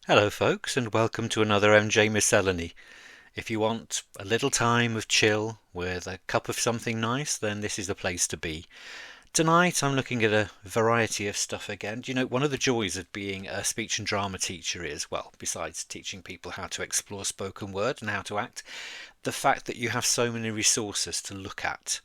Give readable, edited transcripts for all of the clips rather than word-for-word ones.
Hello folks, and welcome to another MJ Miscellany. If you want a little time of chill with a cup of something nice, then this is the place to be. Tonight I'm looking at a variety of stuff again. Do you know, one of the joys of being a speech and drama teacher is, well, besides teaching people how to explore spoken word and how to act, the fact that you have so many resources to look at.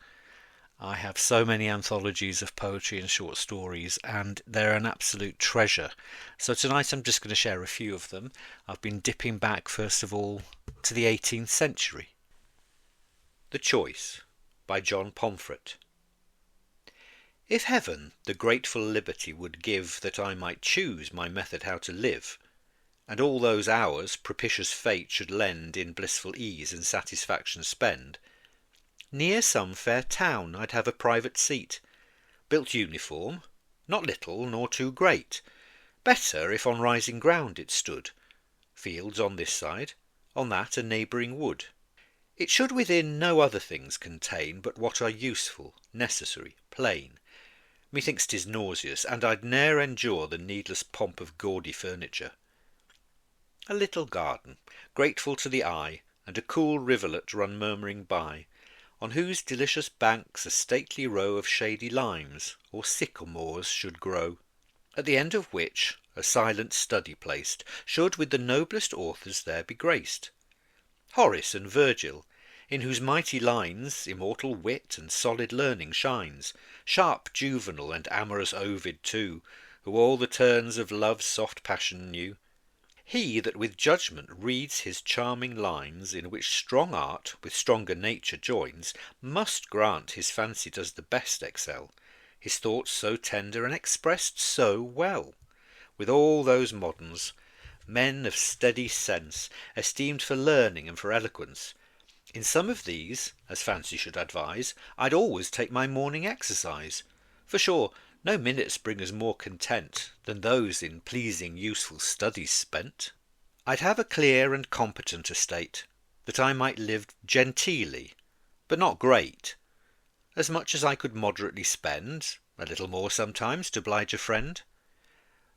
I have so many anthologies of poetry and short stories, and they're an absolute treasure. So tonight I'm just going to share a few of them. I've been dipping back, first of all, to the 18th century. The Choice by John Pomfret. If heaven the grateful liberty would give that I might choose my method how to live, and all those hours propitious fate should lend in blissful ease and satisfaction spend, near some fair town I'd have a private seat, built uniform, not little nor too great, better if on rising ground it stood, fields on this side, on that a neighbouring wood. It should within no other things contain but what are useful, necessary, plain. Methinks 'tis nauseous, and I'd ne'er endure the needless pomp of gaudy furniture. A little garden, grateful to the eye, and a cool rivulet run murmuring by, on whose delicious banks a stately row of shady limes or sycamores should grow, at the end of which a silent study placed should with the noblest authors there be graced. Horace and Virgil, in whose mighty lines immortal wit and solid learning shines, sharp Juvenal and amorous Ovid too, who all the turns of love's soft passion knew. He that with judgment reads his charming lines, in which strong art with stronger nature joins, must grant his fancy does the best excel, his thoughts so tender and expressed so well. With all those moderns, men of steady sense, esteemed for learning and for eloquence, in some of these, as fancy should advise, I'd always take my morning exercise, for sure no minutes bring us more content than those in pleasing useful studies spent. I'd have a clear and competent estate, that I might live genteelly, but not great, as much as I could moderately spend, a little more sometimes to oblige a friend.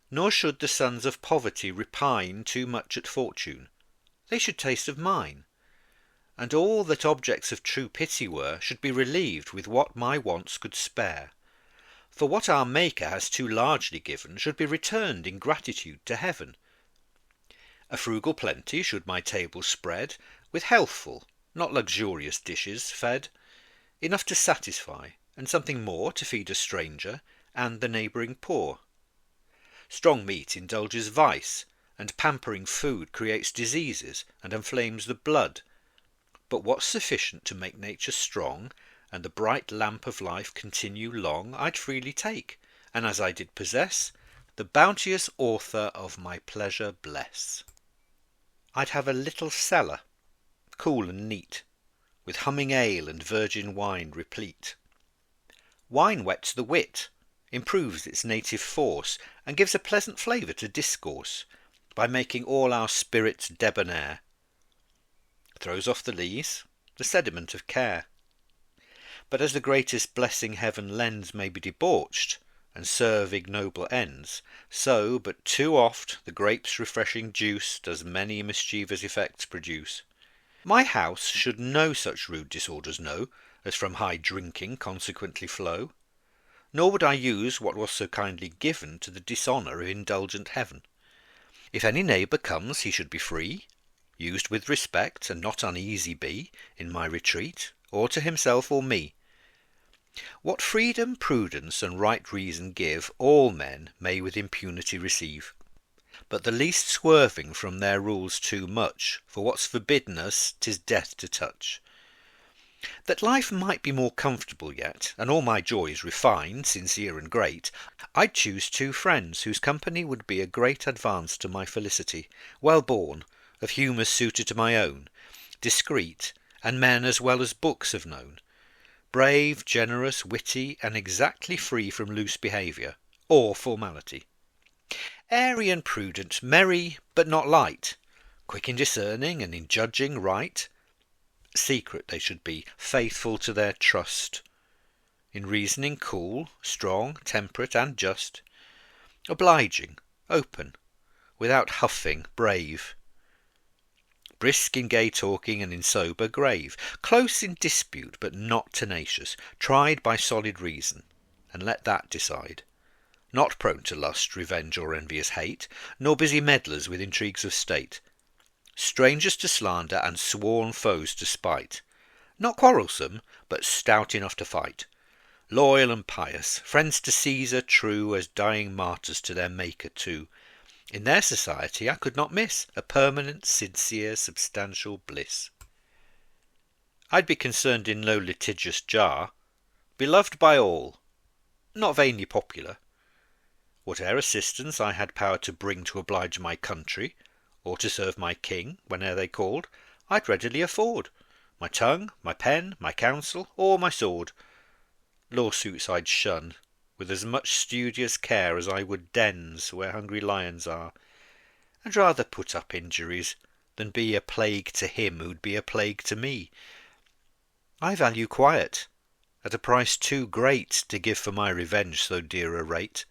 Nor should the sons of poverty repine too much at fortune, they should taste of mine, and all that objects of true pity were should be relieved with what my wants could spare. For what our Maker has too largely given should be returned in gratitude to heaven. A frugal plenty should my table spread, with healthful, not luxurious dishes fed, enough to satisfy, and something more to feed a stranger, and the neighbouring poor. Strong meat indulges vice, and pampering food creates diseases, and inflames the blood. But what's sufficient to make nature strong, and the bright lamp of life continue long, I'd freely take, and as I did possess, the bounteous author of my pleasure bless. I'd have a little cellar, cool and neat, with humming ale and virgin wine replete. Wine whets the wit, improves its native force, and gives a pleasant flavour to discourse, by making all our spirits debonair. Throws off the lees, the sediment of care. But as the greatest blessing heaven lends may be debauched, and serve ignoble ends, so but too oft the grape's refreshing juice does many mischievous effects produce. My house should no such rude disorders know, as from high drinking consequently flow. Nor would I use what was so kindly given to the dishonour of indulgent heaven. If any neighbour comes he should be free, used with respect, and not uneasy be, in my retreat, or to himself or me. What freedom, prudence, and right reason give, all men may with impunity receive. But the least swerving from their rules too much, for what's forbidden us 'tis death to touch. That life might be more comfortable yet, and all my joys refined, sincere, and great, I'd choose 2 friends, whose company would be a great advance to my felicity, well born, of humours suited to my own, discreet, and men as well as books have known, brave, generous, witty, and exactly free from loose behaviour, or formality. Airy and prudent, merry, but not light, quick in discerning, and in judging right. Secret they should be, faithful to their trust. In reasoning cool, strong, temperate, and just. Obliging, open, without huffing, brave. Brisk in gay talking and in sober, grave. Close in dispute, but not tenacious. Tried by solid reason, and let that decide. Not prone to lust, revenge, or envious hate, nor busy meddlers with intrigues of state. Strangers to slander, and sworn foes to spite. Not quarrelsome, but stout enough to fight. Loyal and pious, friends to Caesar, true as dying martyrs to their Maker too. In their society I could not miss a permanent, sincere, substantial bliss. I'd be concerned in no litigious jar, beloved by all, not vainly popular. Whate'er assistance I had power to bring to oblige my country, or to serve my king, whene'er they called, I'd readily afford. My tongue, my pen, my counsel, or my sword. Lawsuits I'd shun, with as much studious care as I would dens where hungry lions are, and rather put up injuries than be a plague to him who'd be a plague to me. I value quiet, at a price too great to give for my revenge so dear a rate.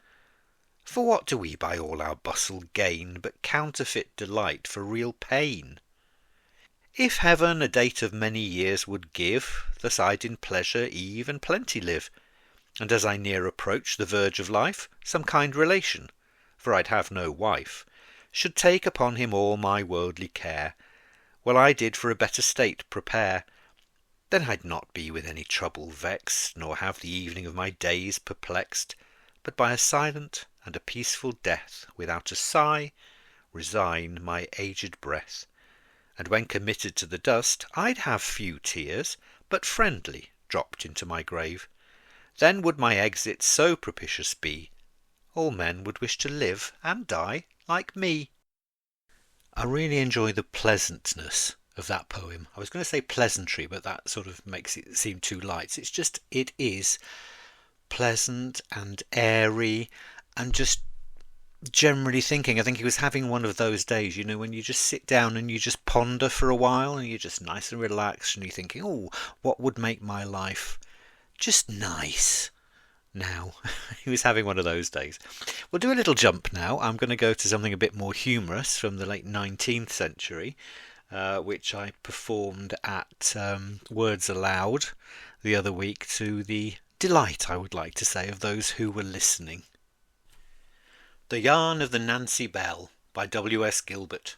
For what do we by all our bustle gain but counterfeit delight for real pain? If heaven a date of many years would give, thus I'd in pleasure, eve, and plenty live, and as I near approach the verge of life, some kind relation, for I'd have no wife, should take upon him all my worldly care, while I did for a better state prepare. Then I'd not be with any trouble vexed, nor have the evening of my days perplexed, but by a silent and a peaceful death, without a sigh, resign my aged breath. And when committed to the dust, I'd have few tears, but friendly, dropped into my grave. Then would my exit so propitious be, all men would wish to live and die like me. I really enjoy the pleasantness of that poem. I was going to say pleasantry, but that sort of makes it seem too light. It is pleasant and airy, and just generally thinking. I think he was having one of those days, when you just sit down and you just ponder for a while, and you're just nice and relaxed, and you're thinking, oh, what would make my life just nice now? He was having one of those days. We'll do a little jump now. I'm going to go to something a bit more humorous from the late 19th century, which I performed at Words Aloud the other week, to the delight, I would like to say, of those who were listening. The Yarn of the Nancy Bell by W.S. Gilbert.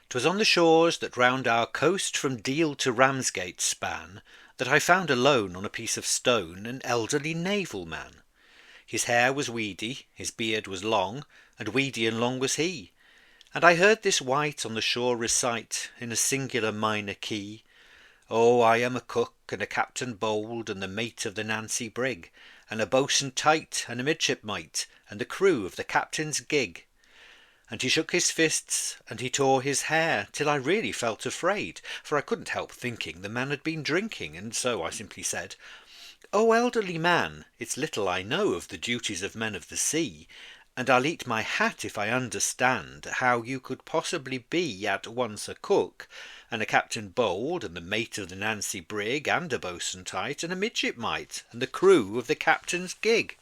'Twas on the shores that round our coast from Deal to Ramsgate span, that I found alone on a piece of stone an elderly naval man. His hair was weedy, his beard was long, and weedy and long was he. And I heard this wight on the shore recite, in a singular minor key, "Oh, I am a cook, and a captain bold, and the mate of the Nancy brig, and a boatswain tight, and a midshipmite, and the crew of the captain's gig." And he shook his fists, and he tore his hair, till I really felt afraid, for I couldn't help thinking the man had been drinking, and so I simply said, "Oh, elderly man, it's little I know of the duties of men of the sea, and I'll eat my hat if I understand how you could possibly be at once a cook, and a captain bold, and the mate of the Nancy brig, and a boatswain tight, and a midshipmite, and the crew of the captain's gig."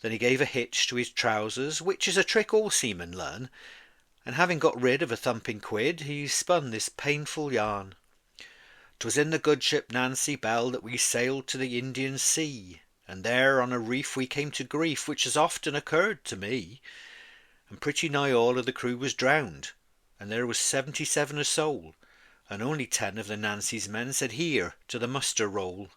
Then he gave a hitch to his trousers, which is a trick all seamen learn, and having got rid of a thumping quid, he spun this painful yarn. "'Twas in the good ship Nancy Bell that we sailed to the Indian Sea, and there on a reef we came to grief, which has often occurred to me. And pretty nigh all of the crew was drowned, and there was 77 a soul, and only 10 of the Nancy's men said here to the muster roll.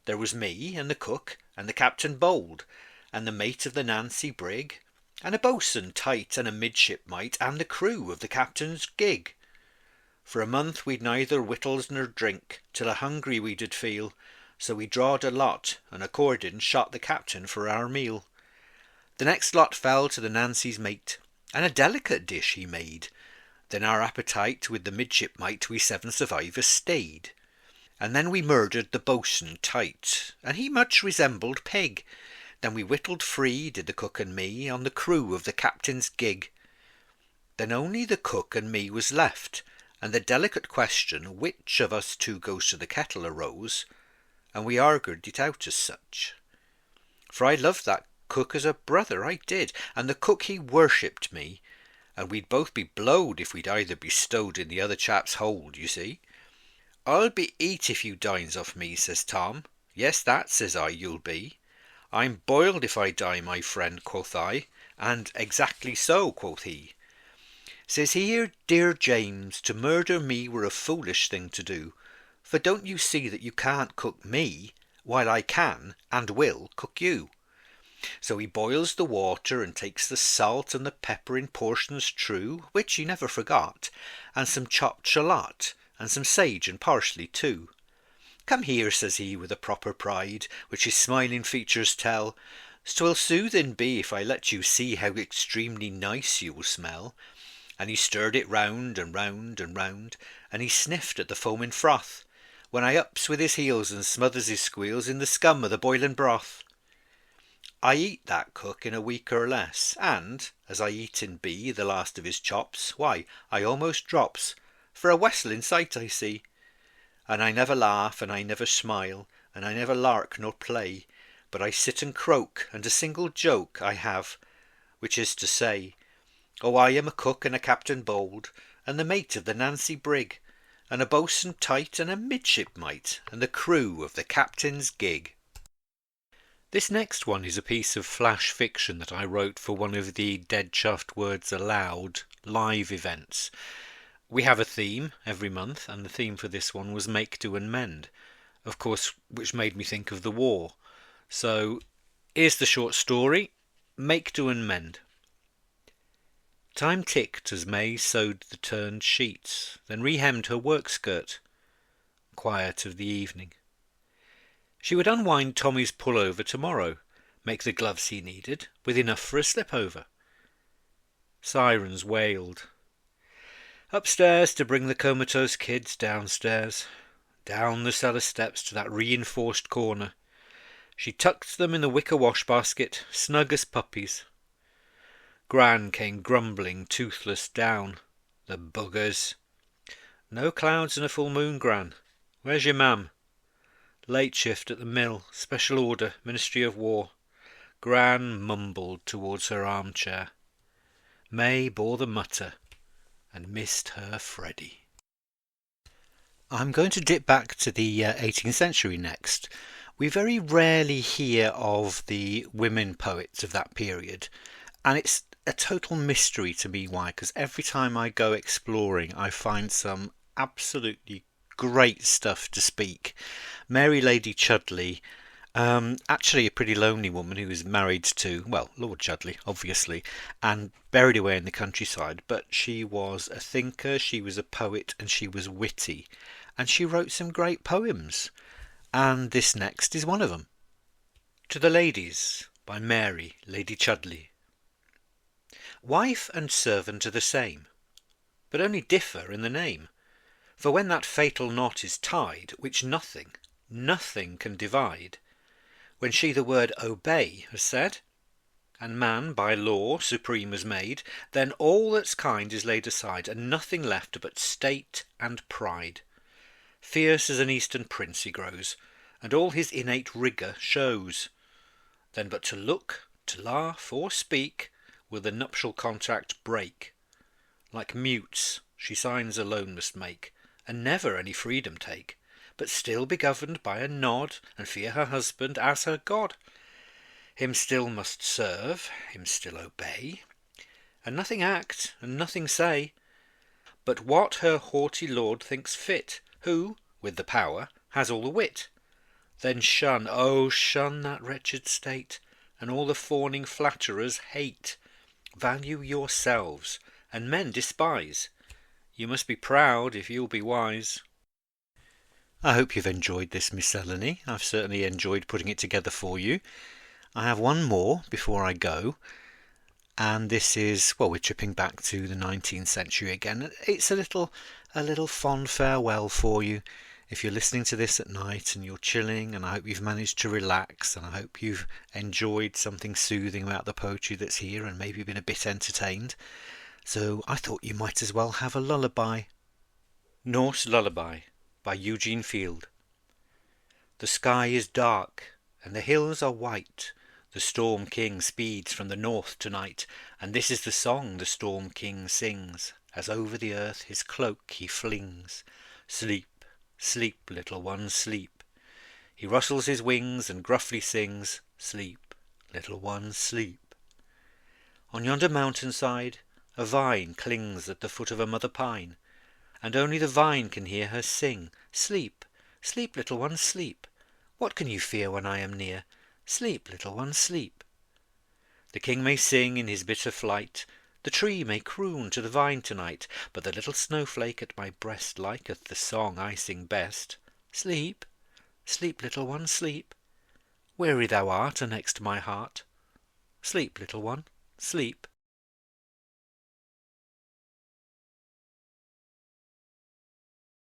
There was me, and the cook, and the captain bold, and the mate of the Nancy brig, and a boatswain tight, and a midshipmite, and the crew of the captain's gig. For a month we'd neither victuals nor drink, till a hungry we did feel, so we drawed a lot, and according shot the captain for our meal. The next lot fell to the Nancy's mate, and a delicate dish he made. Then our appetite with the midshipmite we 7 survivors stayed. And then we murdered the boatswain tight, and he much resembled Peg. Then we whittled free, did the cook and me, on the crew of the captain's gig. Then only the cook and me was left, and the delicate question which of us two goes to the kettle arose, and we argued it out as such. For I loved that cook as a brother, I did, and the cook he worshipped me, and we'd both be blowed if we'd either be stowed in the other chap's hold, you see. I'll be eat if you dines off me, says Tom. Yes, that, says I, you'll be. I'm boiled if I die, my friend, quoth I, and exactly so, quoth he. Says he, here, dear James, to murder me were a foolish thing to do, for don't you see that you can't cook me, while I can and will cook you? So he boils the water and takes the salt and the pepper in portions true, which he never forgot, and some chopped shallot, and some sage and parsley too. Come here, says he, with a proper pride, which his smiling features tell, 'twill soothing be if I let you see how extremely nice you will smell. And he stirred it round and round and round, and he sniffed at the foaming froth, when I ups with his heels and smothers his squeals in the scum of the boiling broth. I eat that cook in a week or less, and, as I eatin be the last of his chops, why, I almost drops, for a wesseling sight I see. And I never laugh, and I never smile, and I never lark nor play, but I sit and croak, and a single joke I have, which is to say, oh, I am a cook and a captain bold, and the mate of the Nancy brig, and a boatswain tight and a midshipmite, and the crew of the captain's gig. This next one is a piece of flash fiction that I wrote for one of the Dead Chuffed Words Aloud live events. We have a theme every month, and the theme for this one was Make, Do and Mend, of course, which made me think of the war. So here's the short story, Make, Do and Mend. Time ticked as May sewed the turned sheets, then rehemmed her work skirt. Quiet of the evening. She would unwind Tommy's pullover tomorrow, make the gloves he needed, with enough for a slip-over. Sirens wailed. Upstairs to bring the comatose kids downstairs, down the cellar steps to that reinforced corner. She tucked them in the wicker wash-basket, snug as puppies. Gran came grumbling, toothless, down. The buggers. No clouds and a full moon, Gran. Where's your mam? Late shift at the mill, special order, Ministry of War. Gran mumbled towards her armchair. May bore the mutter and missed her Freddie. I'm going to dip back to the 18th century next. We very rarely hear of the women poets of that period, and it's a total mystery to me why, because every time I go exploring I find some absolutely great stuff to speak. Mary Lady Chudleigh, actually a pretty lonely woman who was married to, well, Lord Chudleigh, obviously, and buried away in the countryside, but she was a thinker, she was a poet, and she was witty, and she wrote some great poems, and this next is one of them. To the Ladies, by Mary Lady Chudleigh. Wife and servant are the same, but only differ in the name. For when that fatal knot is tied, which nothing can divide, when she the word obey has said, and man by law supreme is made, then all that's kind is laid aside, and nothing left but state and pride. Fierce as an eastern prince he grows, and all his innate rigour shows. Then but to look, to laugh, or speak, will the nuptial contract break. Like mutes she signs alone must make, and never any freedom take, but still be governed by a nod, and fear her husband as her God. Him still must serve, him still obey, and nothing act, and nothing say, but what her haughty lord thinks fit, who, with the power, has all the wit. Then shun, oh shun that wretched state, and all the fawning flatterers hate. Value yourselves, and men despise. You must be proud if you'll be wise. I hope you've enjoyed this miscellany. I've certainly enjoyed putting it together for you. I have one more before I go, and this is, well, we're tripping back to the 19th century again. It's a little fond farewell for you. If you're listening to this at night and you're chilling, and I hope you've managed to relax, and I hope you've enjoyed something soothing about the poetry that's here, and maybe been a bit entertained. So I thought you might as well have a lullaby. Norse Lullaby by Eugene. The sky is dark and the hills are white, The Storm King speeds from the north tonight, and this is the song the Storm King sings, as over the earth his cloak he flings. Sleep, sleep, little one, sleep. He rustles his wings and gruffly sings, Sleep, little one, sleep. On yonder mountain side a vine clings at the foot of a mother pine, and only the vine can hear her sing, Sleep, sleep, little one, sleep. What can you fear when I am near? Sleep, little one, sleep. The king may sing in his bitter flight, the tree may croon to the vine tonight, but the little snowflake at my breast liketh the song I sing best. Sleep, sleep, little one, sleep. Weary thou art anext my heart. Sleep, little one, sleep.